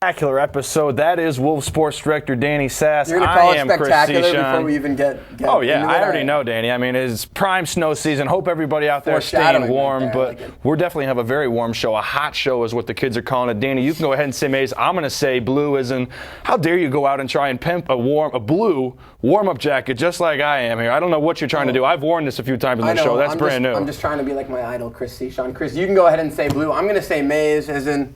Spectacular episode. That is Wolves Sports Director Danny Sass. You're going to call I it am spectacular Chris Cichon. before we even get Oh, yeah. into it? I already know, Danny. I mean, it's prime snow season. Hope everybody out there is staying warm. Right but we're definitely have a very warm show. A hot show is what the kids are calling it. Danny, you can go ahead and say Maize. I'm going to say blue as in, how dare you go out and try and pimp a blue warm-up jacket just like I am here. I don't know what you're trying to do. I've worn this a few times in the show. That's brand new. I'm just trying to be like my idol, Chris Cichon. Chris, you can go ahead and say blue. I'm going to say Maize as in...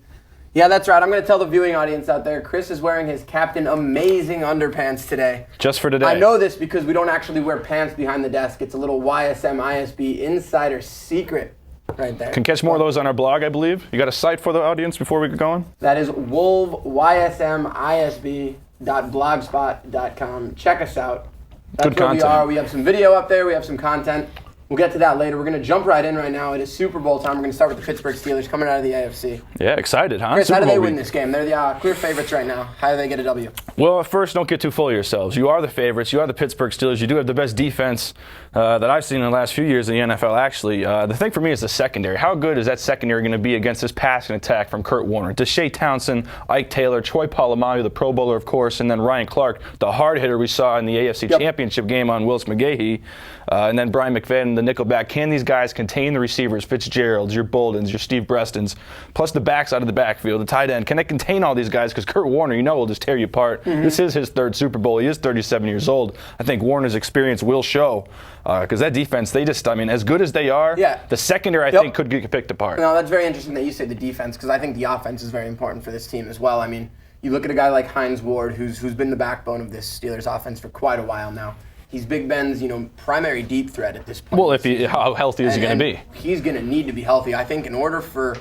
Yeah, that's right. I'm going to tell the viewing audience out there, Chris is wearing his Captain Amazing underpants today. Just for today. I know this because we don't actually wear pants behind the desk. It's a little YSM ISB insider secret right there. Can catch more of those on our blog, I believe. You got a site for the audience before we get going? That is wolvysmisb.blogspot.com. Check us out. That's Good where content. we are. We have some video up there. We have some content. We'll get to that later. We're going to jump right in right now. It is Super Bowl time. We're going to start with the Pittsburgh Steelers coming out of the AFC. Yeah, excited, huh? Chris, Super how do they Bowl win week. this game? They're the clear favorites right now. How do they get a W? Well, at first, don't get too full of yourselves. You are the favorites. You are the Pittsburgh Steelers. You do have the best defense that I've seen in the last few years in the NFL, actually. The thing for me is the secondary. How good is that secondary going to be against this passing attack from Kurt Warner? Deshae Townsend, Ike Taylor, Troy Polamalu, the Pro Bowler, of course, and then Ryan Clark, the hard hitter we saw in the AFC Championship game on Willis McGahee, and then Brian McFadden, the nickelback. Can these guys contain the receivers, Fitzgeralds, your Boldens, your Steve Brestons, plus the backs out of the backfield, the tight end? Can they contain all these guys? Because Kurt Warner, you know, will just tear you apart. Mm-hmm. This is his third Super Bowl. He is 37 years old. I think Warner's experience will show because that defense, as good as they are, the secondary, I think, could get picked apart. No, that's very interesting that you say the defense because I think the offense is very important for this team as well. I mean, you look at a guy like Hines Ward, who's been the backbone of this Steelers offense for quite a while now. He's Big Ben's, primary deep threat at this point. Well, how healthy is he going to be? He's going to need to be healthy. I think in order for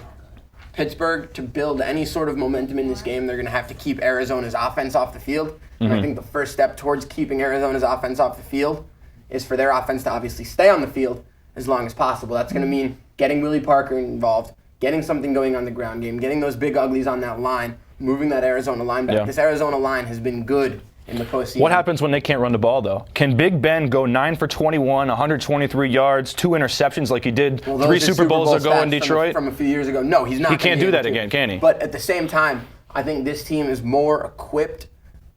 Pittsburgh to build any sort of momentum in this game, they're going to have to keep Arizona's offense off the field. Mm-hmm. And I think the first step towards keeping Arizona's offense off the field is for their offense to obviously stay on the field as long as possible. That's going to mean getting Willie Parker involved, getting something going on the ground game, getting those big uglies on that line, moving that Arizona line back. Yeah. This Arizona line has been good in the postseason. What happens when they can't run the ball, though? Can Big Ben go 9 for 21, 123 yards, 2 interceptions like he did 3 Super Bowls ago in Detroit? From a few years ago. No, he's not. He can't do that again, can he? But at the same time, I think this team is more equipped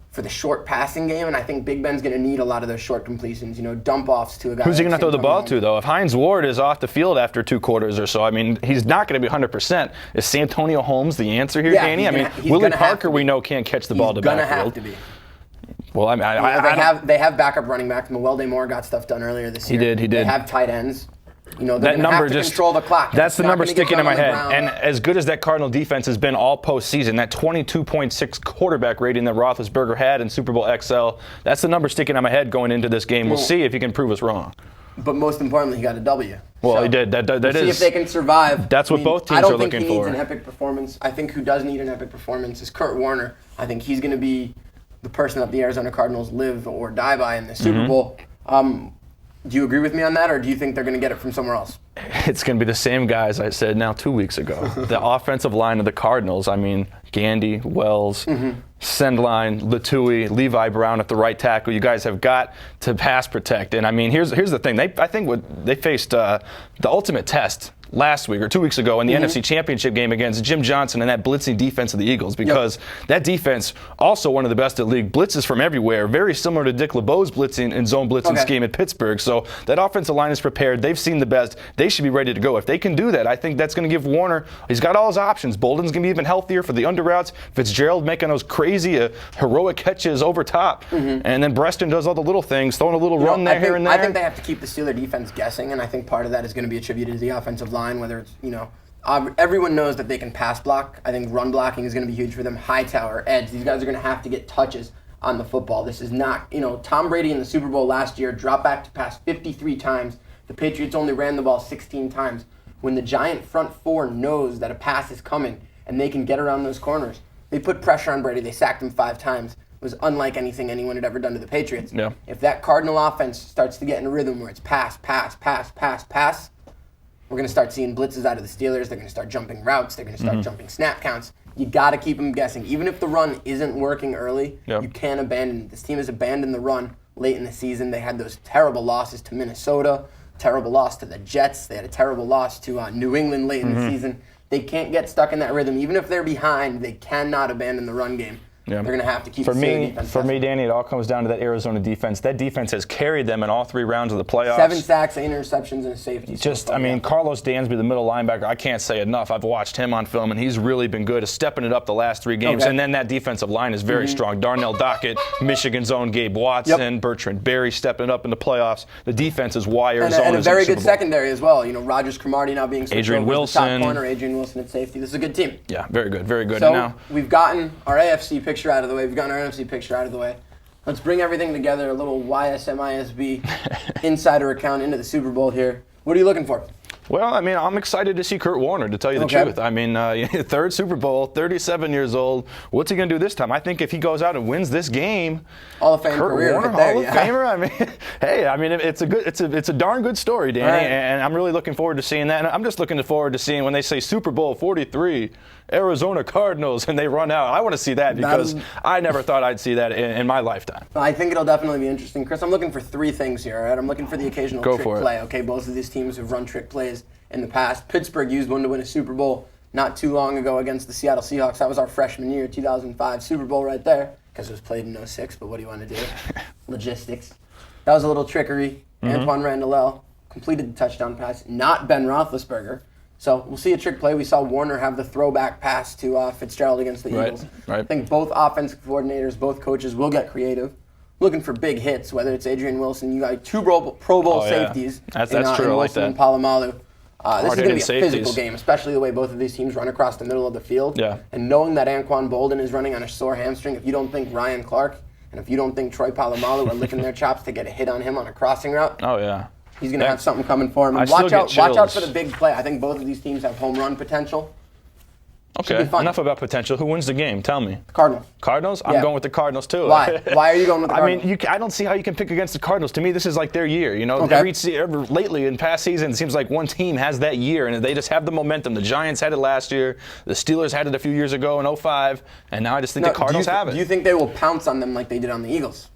for the short passing game, and I think Big Ben's going to need a lot of those short completions, dump-offs to a guy. Who's he going to throw the ball to, though? If Hines Ward is off the field after 2 quarters or so, he's not going to be 100%. Is Santonio Holmes the answer here, Danny? Willie Parker, we know, can't catch the ball to backfield. He's going to have to be. Well, they have backup running backs. Mewelde Moore got stuff done earlier this year. He did. They have tight ends. That number just control the clock. That's the number sticking in my head. And as good as that Cardinal defense has been all postseason, that 22.6 quarterback rating that Roethlisberger had in Super Bowl XL, that's the number sticking in my head going into this game. We'll see if he can prove us wrong. But most importantly, he got a W. Well, he did. That is. See if they can survive. That's what both teams are looking for. I don't think he needs an epic performance. I think who does need an epic performance is Kurt Warner. I think he's going to be the person that the Arizona Cardinals live or die by in the Super Bowl. Do you agree with me on that, or do you think they're going to get it from somewhere else? It's going to be the same guys I said now 2 weeks ago. The offensive line of the Cardinals, Gandy, Wells, Sendline, Latui, Levi Brown at the right tackle. You guys have got to pass protect. And, here's the thing. I think they faced the ultimate test last week or 2 weeks ago in the NFC Championship game against Jim Johnson and that blitzing defense of the Eagles because that defense, also one of the best in the league, blitzes from everywhere, very similar to Dick LeBeau's blitzing and zone blitzing scheme at Pittsburgh. So that offensive line is prepared. They've seen the best. They should be ready to go. If they can do that, I think that's going to give Warner, he's got all his options. Bolden's going to be even healthier for the under routes. Fitzgerald making those crazy, heroic catches over top. And then Breston does all the little things, throwing a little run here and there. I think they have to keep the Steeler defense guessing, and I think part of that is going to be attributed to the offensive line, whether it's, everyone knows that they can pass block. I think run blocking is going to be huge for them. Hightower, Edge, these guys are going to have to get touches on the football. This is not, Tom Brady in the Super Bowl last year dropped back to pass 53 times. The Patriots only ran the ball 16 times. When the giant front four knows that a pass is coming and they can get around those corners, they put pressure on Brady. They sacked him 5 times. It was unlike anything anyone had ever done to the Patriots. Yeah. If that Cardinal offense starts to get in a rhythm where it's pass, we're going to start seeing blitzes out of the Steelers. They're going to start jumping routes. They're going to start jumping snap counts. You got to keep them guessing. Even if the run isn't working early, you can't abandon it. This team has abandoned the run late in the season. They had those terrible losses to Minnesota, terrible loss to the Jets. They had a terrible loss to New England late in the season. They can't get stuck in that rhythm. Even if they're behind, they cannot abandon the run game. Yeah. They're going to have to keep for the me, defense. For me, Danny, it all comes down to that Arizona defense. That defense has carried them in all 3 rounds of the playoffs. 7 sacks, 8 interceptions, and a safety. Just, I mean, Carlos Dansby, the middle linebacker, I can't say enough. I've watched him on film, and he's really been good at stepping it up the last 3 games. Okay. And then that defensive line is very strong. Darnell Dockett, Michigan's own Gabe Watson, Bertrand Berry stepping it up in the playoffs. The defense is why Arizona and a very good Super Bowl. secondary as well. You know, Rogers Cromartie now being switched Adrian over to the top Wilson. corner. Adrian Wilson at safety. This is a good team. Yeah, very good, very good. So Now, we've gotten our AFC picture out of the way. We've gotten our NFC picture out of the way. Let's bring everything together, a little YSMISB insider account into the Super Bowl here. What are you looking for? well, I mean, I'm excited to see Kurt Warner, to tell you the truth. I mean, 3rd Super Bowl, 37 years old. What's he going to do this time? I think if he goes out and wins this game, Hall of Fame Kurt career Warner, right there, Hall of Famer. I mean, hey, I mean, it's a darn good story, Danny, Right. and I'm really looking forward to seeing that. And I'm just looking forward to seeing when they say Super Bowl 43, Arizona Cardinals, and they run out. I want to see that because I never thought I'd see that in my lifetime. I think it'll definitely be interesting. Chris, I'm looking for 3 things here, all right? I'm looking for the occasional trick play. Okay, both of these teams have run trick plays in the past. Pittsburgh used one to win a Super Bowl not too long ago against the Seattle Seahawks. That was our freshman year, 2005 Super Bowl right there, because it was played in 06, but what do you want to do? Logistics. That was a little trickery. Antoine Randall completed the touchdown pass, not Ben Roethlisberger. So we'll see a trick play. We saw Warner have the throwback pass to Fitzgerald against the Eagles. Right. I think both offensive coordinators, both coaches will get creative. Looking for big hits, whether it's Adrian Wilson. You got 2 Pro Bowl safeties. That's in, true. in I like Wilson that. and Palomalu. This is going to be a safeties. physical game, especially the way both of these teams run across the middle of the field. Yeah. And knowing that Anquan Bolden is running on a sore hamstring, if you don't think Ryan Clark and if you don't think Troy Palomalu are licking their chops to get a hit on him on a crossing route, Oh, yeah. he's going to have something coming for him. And I still watch out for chills. the big play. I think both of these teams have home run potential. Okay, be fun. enough about potential. Who wins the game? Tell me. Cardinals. Cardinals? Yeah. I'm going with the Cardinals, too. Why? Why are you going with the Cardinals? I mean, I don't see how you can pick against the Cardinals. To me, this is like their year. You know, Okay. lately in past seasons, it seems like one team has that year, and they just have the momentum. The Giants had it last year. The Steelers had it a few years ago in 05, and now I just think the Cardinals have it. Do you think they will pounce on them like they did on the Eagles?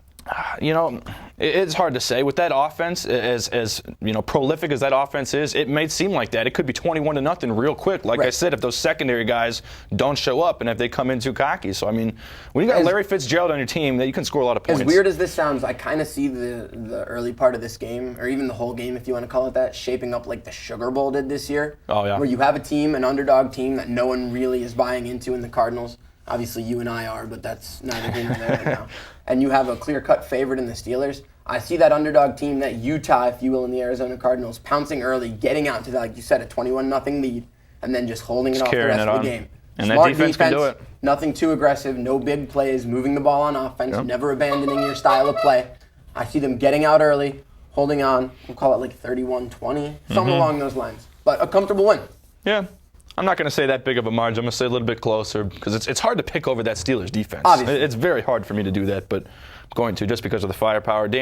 You know, it's hard to say. With that offense, as you know, prolific as that offense is, it may seem like that. It could be 21-0 real quick. Like I said, if those secondary guys don't show up and if they come in too cocky. So I mean, when you got Larry Fitzgerald on your team, you can score a lot of points. As weird as this sounds, I kind of see the early part of this game, or even the whole game, if you want to call it that, shaping up like the Sugar Bowl did this year. Oh yeah. Where you have a team, an underdog team that no one really is buying into in the Cardinals. Obviously, you and I are, but that's neither here nor there right now. And you have a clear-cut favorite in the Steelers. I see that underdog team, that Utah, if you will, in the Arizona Cardinals, pouncing early, getting out to, like you said, a 21-0 lead, and then just holding it off the rest of the game. And Smart that defense can do it. Nothing too aggressive, no big plays, moving the ball on offense, never abandoning your style of play. I see them getting out early, holding on. We'll call it like 31-20, something along those lines. But a comfortable win. Yeah. I'm not going to say that big of a margin. I'm going to say a little bit closer because it's hard to pick over that Steelers defense. Obviously. It's very hard for me to do that, but I'm going to just because of the firepower. Dan,